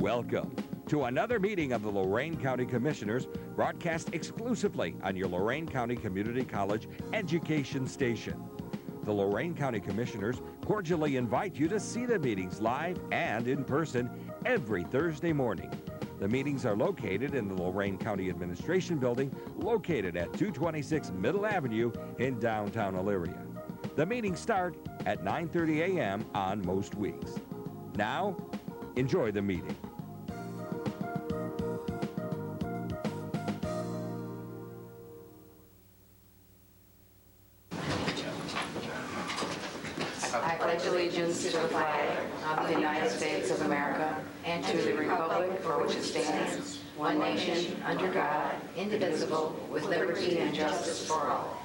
Welcome to another meeting of the Lorain County Commissioners, broadcast exclusively on your Lorain County Community College education station. The Lorain County Commissioners cordially invite you to see the meetings live and in person every Thursday morning. The meetings are located in the Lorain County Administration Building, located at 226 Middle Avenue in downtown Elyria. The meetings start at 9:30 a.m. on most weeks. Now, enjoy the meeting. I pledge allegiance to the flag of the United States of America and to the republic for which it stands, one nation, under God, indivisible, with liberty and justice for all.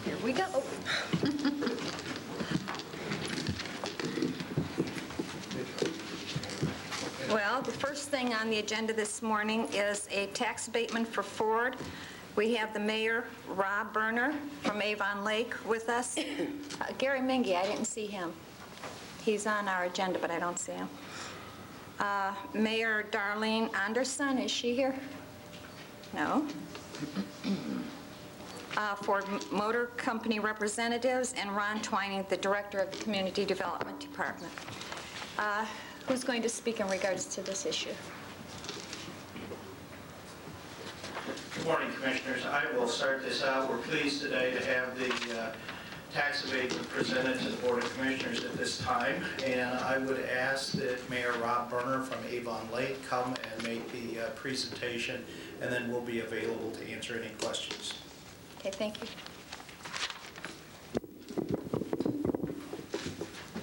Here we go. Well, the first thing on the agenda this morning is a tax abatement for Ford. We have the mayor, Rob Berne, from Avon Lake with us. Gary Mingy, I didn't see him. He's on our agenda, but I don't see him. Mayor Darlene Anderson, is she here? No. Ford Motor Company representatives, and Ron Twining, the director of the Community Development Department. Who's going to speak in regards to this issue? Good morning, Commissioners. I will start this out. We're pleased today to have the tax abatement presented to the Board of Commissioners at this time, and I would ask that Mayor Rob Berne from Avon Lake come and make the presentation, and then we'll be available to answer any questions. Okay, thank you.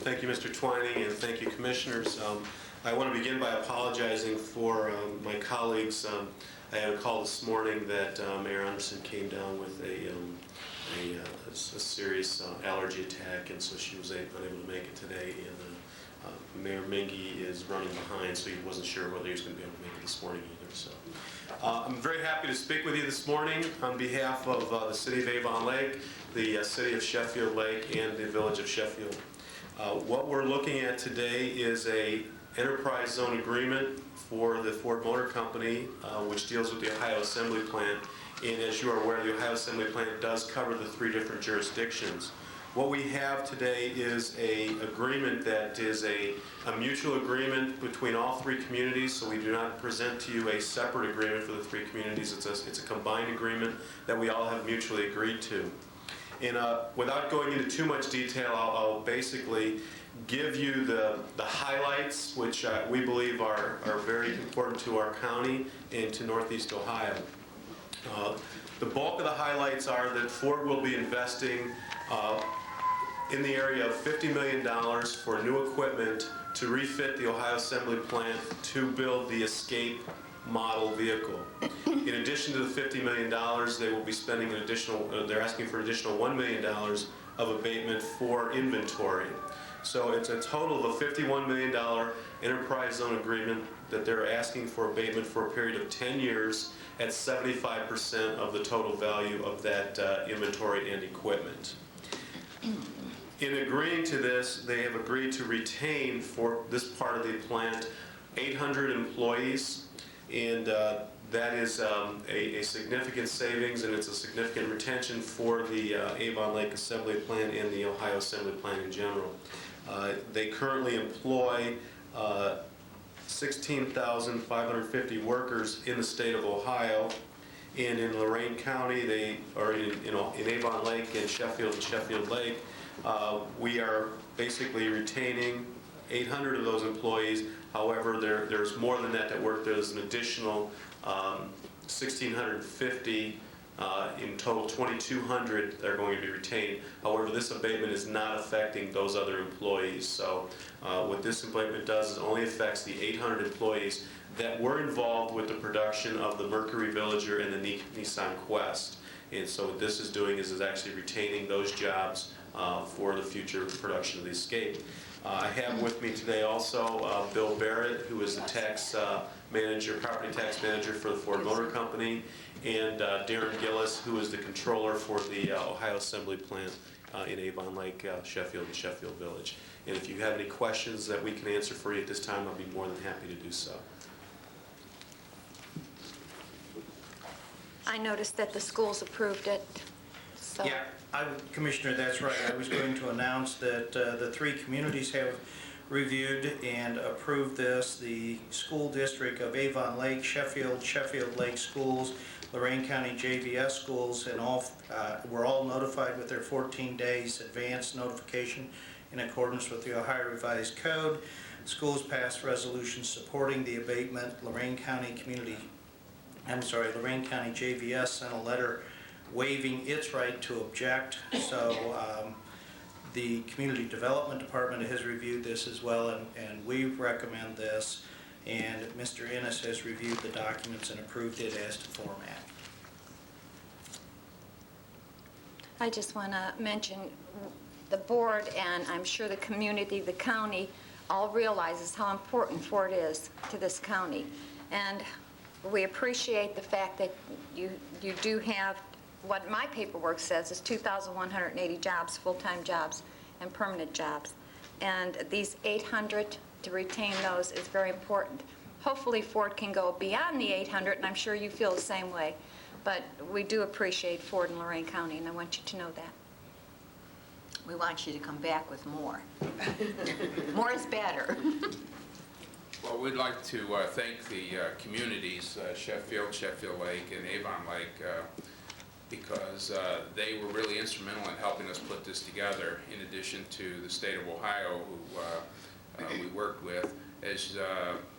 Thank you, Mr. Twining, and thank you, Commissioners. I want to begin by apologizing for my colleagues. I had a call this morning that Mayor Anderson came down with a serious allergy attack, and so she was unable to make it today. And Mayor Mingy is running behind, so he wasn't sure whether he was going to be able to make it this morning either. So I'm very happy to speak with you this morning on behalf of the City of Avon Lake, the City of Sheffield Lake, and the Village of Sheffield. What we're looking at today is a enterprise zone agreement for the Ford Motor Company, which deals with the Ohio Assembly Plant. And as you are aware, the Ohio Assembly Plant does cover the 3 different jurisdictions. What we have today is an agreement that is a mutual agreement between all 3 communities, so we do not present to you a separate agreement for the 3 communities. It's a combined agreement that we all have mutually agreed to. And without going into too much detail, I'll basically give you the highlights, which we believe are very important to our county and to Northeast Ohio. The bulk of the highlights are that Ford will be investing in the area of $50 million for new equipment to refit the Ohio Assembly Plant to build the Escape model vehicle. In addition to the $50 million, they will be spending an additional, they're asking for an additional $1 million of abatement for inventory. So it's a total of a $51 million enterprise zone agreement that they're asking for abatement for a period of 10 years at 75% of the total value of that inventory and equipment. In agreeing to this, they have agreed to retain for this part of the plant 800 employees, and that is a significant savings, and it's a significant retention for the Avon Lake Assembly Plant and the Ohio Assembly Plant in general. They currently employ 16,550 workers in the state of Ohio, and in Lorain County, they are in Avon Lake and Sheffield Lake. We are basically retaining 800 of those employees. However, there's more than that work. There's an additional 1,650 in total, 2,200 that are going to be retained. However, this abatement is not affecting those other employees. So what this abatement does is only affects the 800 employees that were involved with the production of the Mercury Villager and the Nissan Quest. And so what this is doing is actually retaining those jobs for the future production of the Escape. I have with me today also Bill Barrett, who is the tax manager, property tax manager for the Ford Motor Company, and Darren Gillis, who is the controller for the Ohio Assembly Plant in Avon Lake, Sheffield, and Sheffield Village. And if you have any questions that we can answer for you at this time, I'll be more than happy to do so. I noticed that the schools approved it, so... Yeah, Commissioner, that's right. I was going to announce that the 3 communities have reviewed and approved this. The school district of Avon Lake, Sheffield, Sheffield Lake Schools, Lorain County JVS schools, and all were all notified with their 14 days advance notification in accordance with the Ohio Revised Code. Schools passed resolutions supporting the abatement. Lorain County JVS sent a letter waiving its right to object. So the Community Development Department has reviewed this as well, and we recommend this. And Mr. Ennis has reviewed the documents and approved it as to format. I just want to mention the board, and I'm sure the community, the county, all realizes how important Ford is to this county. And we appreciate the fact that you do have, what my paperwork says is 2,180 jobs, full-time jobs, and permanent jobs. And these 800, to retain those is very important. Hopefully Ford can go beyond the 800, and I'm sure you feel the same way. But we do appreciate Ford and Lorain County, and I want you to know that. We want you to come back with more. More is better. Well, we'd like to thank the communities, Sheffield, Sheffield Lake, and Avon Lake, because they were really instrumental in helping us put this together, in addition to the state of Ohio, who we worked with. As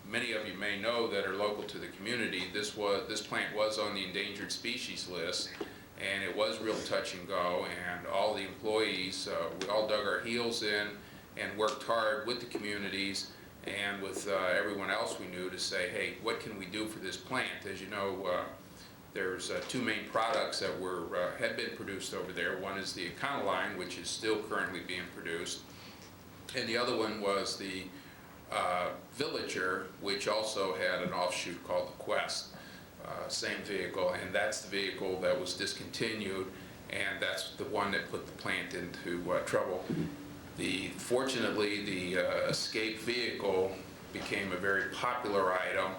many of you may know that are local to the community, this plant was on the endangered species list, and it was real touch and go, and all the employees, we all dug our heels in and worked hard with the communities and with everyone else we knew to say, hey, what can we do for this plant? As you know, there's 2 main products that had been produced over there. One is the Econoline, which is still currently being produced, and the other one was the Villager, which also had an offshoot called the Quest. Same vehicle, and that's the vehicle that was discontinued, and that's the one that put the plant into trouble. Fortunately, the Escape vehicle became a very popular item,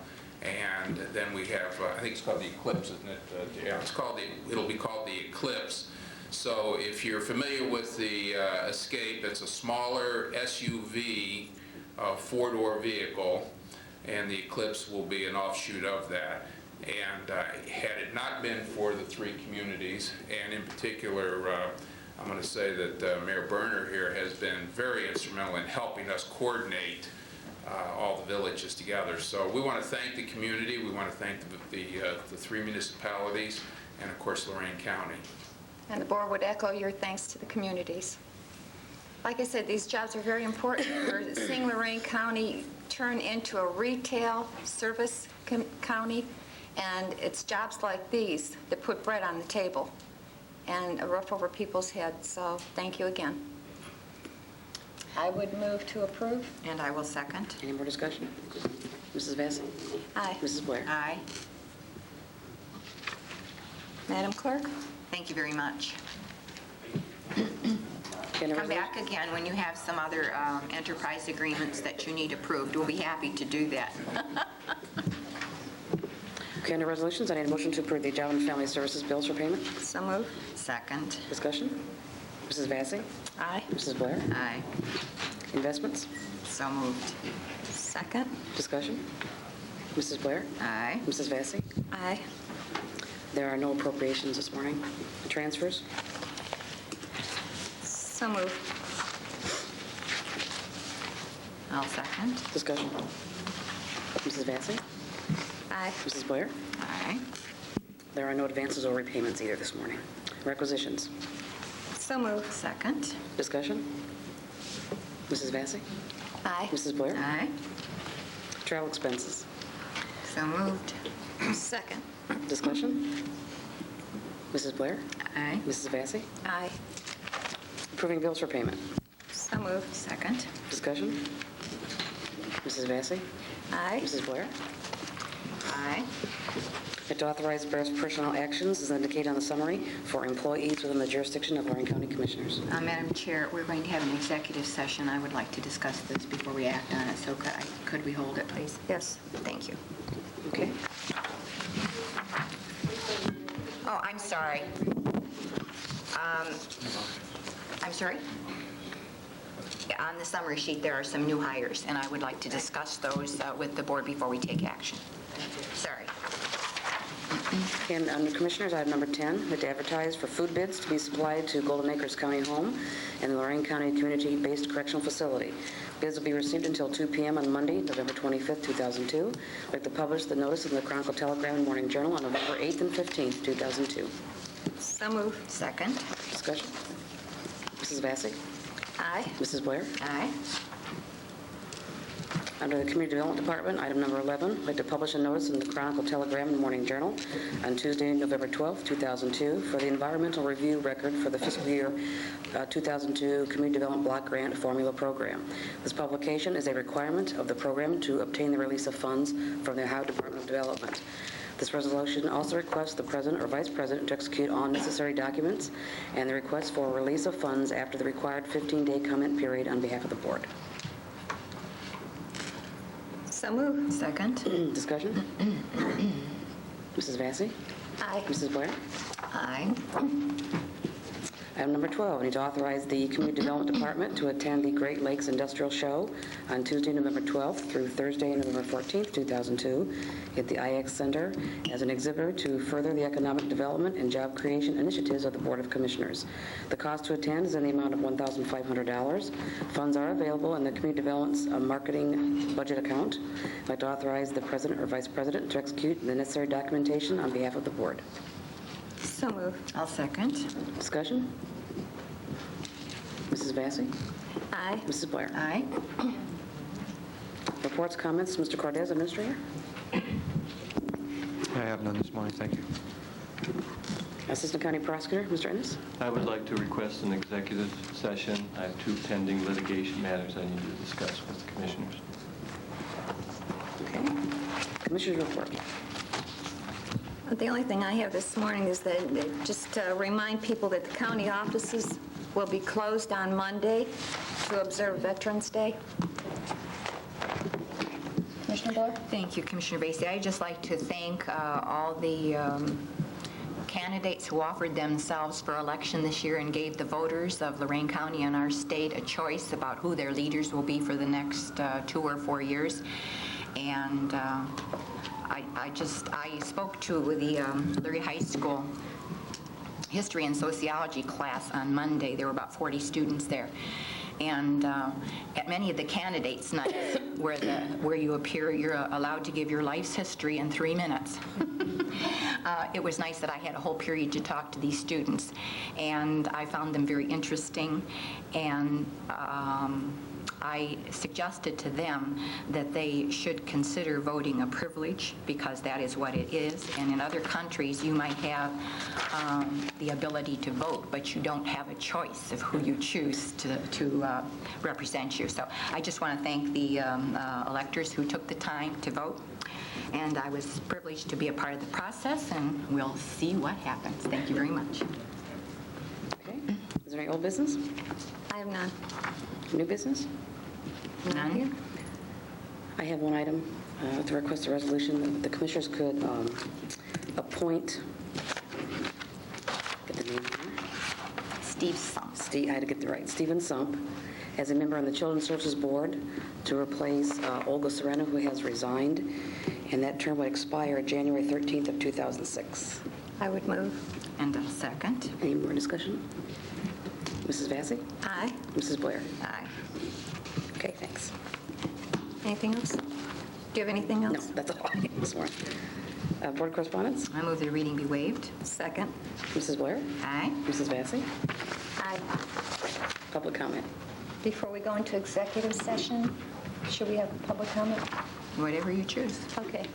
and then we have, I think it's called the Eclipse, isn't it? Yeah, it'll be called the Eclipse. So if you're familiar with the Escape, it's a smaller SUV, 4-door vehicle, and the Eclipse will be an offshoot of that. And had it not been for the 3 communities, and in particular, I'm going to say that Mayor Berne here has been very instrumental in helping us coordinate all the villages together. So we want to thank the community, we want to thank the 3 municipalities, and of course Lorain County. And the board would echo your thanks to the communities. Like I said, these jobs are very important. We're seeing Lorain County turn into a retail service county, and it's jobs like these that put bread on the table and a roof over people's heads. So thank you again. I would move to approve. And I will second. Any more discussion? Mrs. Vacy? Aye. Mrs. Blair? Aye. Madam Clerk? Thank you very much. Agenda Come resolution? back again when you have some other enterprise agreements that you need approved. We'll be happy to do that. Okay, under resolutions, I need a motion to approve the Job and Family Services bills for payment. So move. Second. Discussion? Mrs. Vacy? Aye. Mrs. Blair? Aye. Investments? So moved. Second. Discussion? Mrs. Blair? Aye. Mrs. Vacy? Aye. There are no appropriations this morning. Transfers? So move. I'll second. Discussion? Mrs. Vacy? Aye. Mrs. Blair? Aye. There are no advances or repayments either this morning. Requisitions? So move. Second. Discussion? Mrs. Vacy? Aye. Mrs. Blair? Aye. Travel expenses? So moved. Second. Discussion? Mrs. Blair? Aye. Mrs. Vacy? Aye. Approving bills for payment? So move. Second. Discussion? Mrs. Vacy? Aye. Mrs. Blair? Aye. To authorize various personnel actions as indicated on the summary for employees within the jurisdiction of Lorain County Commissioners. Madam Chair, we're going to have an executive session. I would like to discuss this before we act on it, so could we hold it, please? Yes. Thank you. Okay. Oh, I'm sorry. I'm sorry? Yeah, on the summary sheet, there are some new hires, and I would like to discuss those with the board before we take action. Sorry. And under Commissioners, item number 10, to advertise for food bids to be supplied to Golden Acres County Home and the Lorain County Community-Based Correctional Facility. Bids will be received until 2 p.m. on Monday, November 25th, 2002. I'd like to publish the notice in the Chronicle Telegram and Morning Journal on November 8th and 15th, 2002. So moved. Second. Discussion? Mrs. Vacy? Aye. Mrs. Blair? Aye. Under the Community Development Department, item number 11, I'd like to publish a notice in the Chronicle Telegram and Morning Journal on Tuesday, November 12th, 2002, for the environmental review record for the fiscal year 2002 Community Development Block Grant Formula Program. This publication is a requirement of the program to obtain the release of funds from the Ohio Department of Development. This resolution also requests the President or Vice President to execute all necessary documents and the request for release of funds after the required 15-day comment period on behalf of the Board. So moved. Second. Discussion? Mrs. Vacy? Aye. Mrs. Blair? Aye. Item number 12, I need to authorize the Community Development Department to attend the Great Lakes Industrial Show on Tuesday, November 12th through Thursday, November 14th, 2002 at the IX Center as an exhibitor to further the economic development and job creation initiatives of the Board of Commissioners. The cost to attend is in the amount of $1,500. Funds are available in the Community Development's marketing budget account. I'd like to authorize the President or Vice President to execute the necessary documentation on behalf of the Board. So moved. I'll second. Discussion? Mrs. Vacy? Aye. Mrs. Blair? Aye. Reports, comments, Mr. Cordes, Administrator? I have none this morning, thank you. Assistant County Prosecutor, Mr. Ennis? I would like to request an executive session. I have 2 pending litigation matters I need to discuss with the Commissioners. Okay. Commissioners report. The only thing I have this morning is that just to remind people that the county offices will be closed on Monday to observe Veterans Day. Commissioner Blair? Thank you, Commissioner Vacy. I'd just like to thank all the candidates who offered themselves for election this year and gave the voters of Lorain County and our state a choice about who their leaders will be for the next 2 or 4 years. And I spoke to the Lurie High School history and sociology class on Monday. There were about 40 students there. And at many of the candidates' nights where you appear, you're allowed to give your life's history in 3 minutes. It was nice that I had a whole period to talk to these students, and I found them very interesting, and I suggested to them that they should consider voting a privilege, because that is what it is. And in other countries, you might have the ability to vote, but you don't have a choice of who you choose to represent you. So I just want to thank the electors who took the time to vote. And I was privileged to be a part of the process, and we'll see what happens. Thank you very much. Okay. Is there any old business? I have none. New business? None? I have one item to request a resolution that the Commissioners could appoint, get the name here. Steve Sump. I had to get the right, Stephen Sump, as a member on the Children's Services Board to replace Olga Sereno, who has resigned, and that term would expire January 13th of 2006. I would move. And a second. Any more discussion? Mrs. Vacy? Aye. Mrs. Blair? Aye. Okay, thanks. Anything else? Do you have anything No, else? that's all I have this morning. Board correspondence? I move the reading be waived. Second. Mrs. Blair? Aye. Mrs. Vacy? Aye. Public comment? Before we go into executive session, should we have public comment? Whatever you choose. Okay.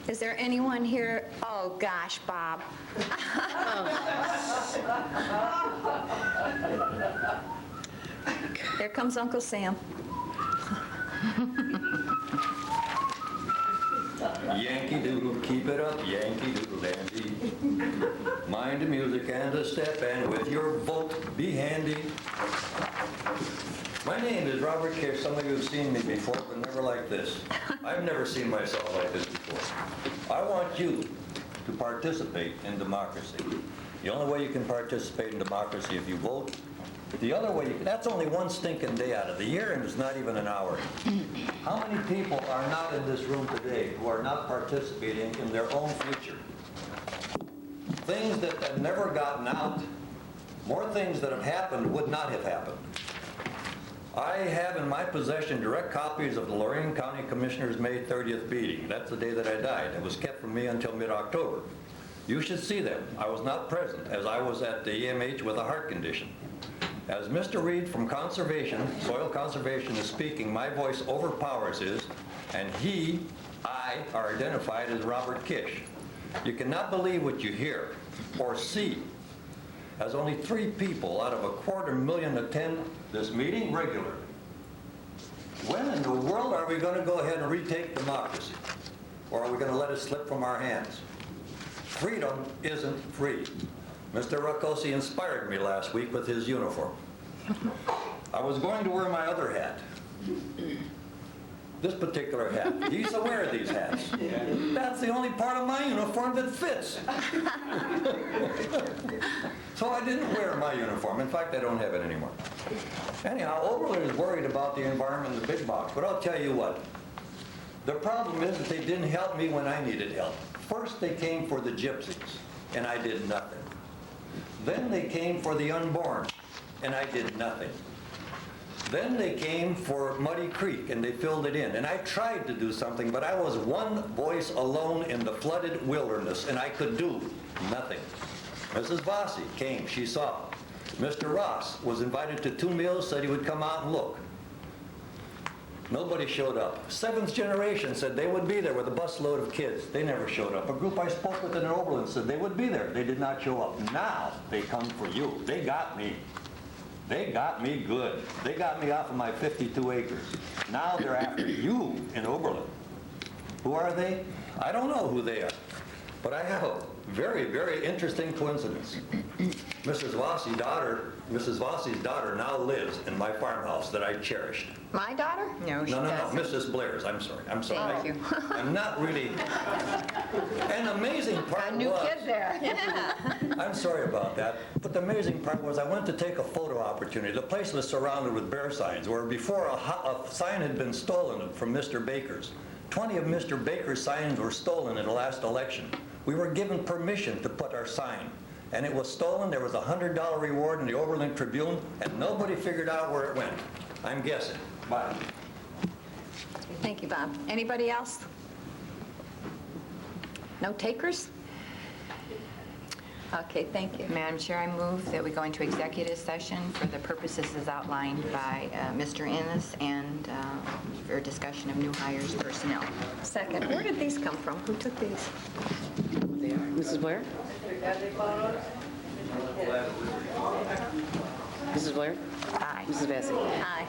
Is there anyone here? Oh, gosh, Bob. There comes Uncle Sam. Yankee Doodle, keep it up, Yankee Doodle. dandy. Mind the music and the step, and with your vote, be handy. My name is Robert Kish. Some of you have seen me before, but never like this. I've never seen myself like this before. I want you to participate in democracy. The only way you can participate in democracy if you vote. The other way, that's only one stinking day out of the year, and it's not even an hour. How many people are not in this room today who are not participating in their own future? Things that have never gotten out, more things that have happened would not have happened. I have in my possession direct copies of the Lorain County Commissioners' May 30th meeting. That's the day that I died. It was kept from me until mid-October. You should see them. I was not present, as I was at the EMH with a heart condition. As Mr. Reed from Conservation, Soil Conservation, is speaking, my voice overpowers his, and I are identified as Robert Kish. You cannot believe what you hear or see, as only 3 people out of 250,000 attend this meeting regularly. When in the world are we going to go ahead and retake democracy? Or are we going to let it slip from our hands? Freedom isn't free. Mr. Rakosi inspired me last week with his uniform. I was going to wear my other hat. This particular hat. You used to wear these hats. That's the only part of my uniform that fits. So I didn't wear my uniform. In fact, I don't have it anymore. Anyhow, Oberlin is worried about the environment in the big box, but I'll tell you what. The problem is that they didn't help me when I needed help. First, they came for the gypsies, and I did nothing. Then they came for the unborn, and I did nothing. Then they came for Muddy Creek, and they filled it in. And I tried to do something, but I was one voice alone in the flooded wilderness, and I could do nothing. Mrs. Vossi came, she saw. Mr. Ross was invited to 2 meals, said he would come out and look. Nobody showed up. 7th generation said they would be there with a busload of kids. They never showed up. A group I spoke with in Oberlin said they would be there. They did not show up. Now they come for you. They got me. They got me good. They got me off of my 52 acres. Now they're after you in Oberlin. Who are they? I don't know who they are. But I have a very, very interesting coincidence. Mrs. Vossi's daughter now lives in my farmhouse that I cherished. My daughter? No, she doesn't. No, Mrs. Blair's. I'm sorry. Thank you. I'm not really. An amazing part A new was, kid there. I'm sorry about that, but the amazing part was I went to take a photo opportunity. The place was surrounded with bear signs, where before a sign had been stolen from Mr. Baker's. 20 of Mr. Baker's signs were stolen in the last election. We were given permission to put our sign, and it was stolen. There was a $100 reward in the Oberlin Tribune, and nobody figured out where it went. I'm guessing. Bye. Thank you, Bob. Anybody else? No takers? Okay, thank you. Madam Chair, I move that we go into executive session for the purposes as outlined by Mr. Innes and for discussion of new hires personnel. Second. Where did these come from? Who took these? They are. Mrs. Blair? Mrs. Blair? Aye. Mrs. Vacy? Aye.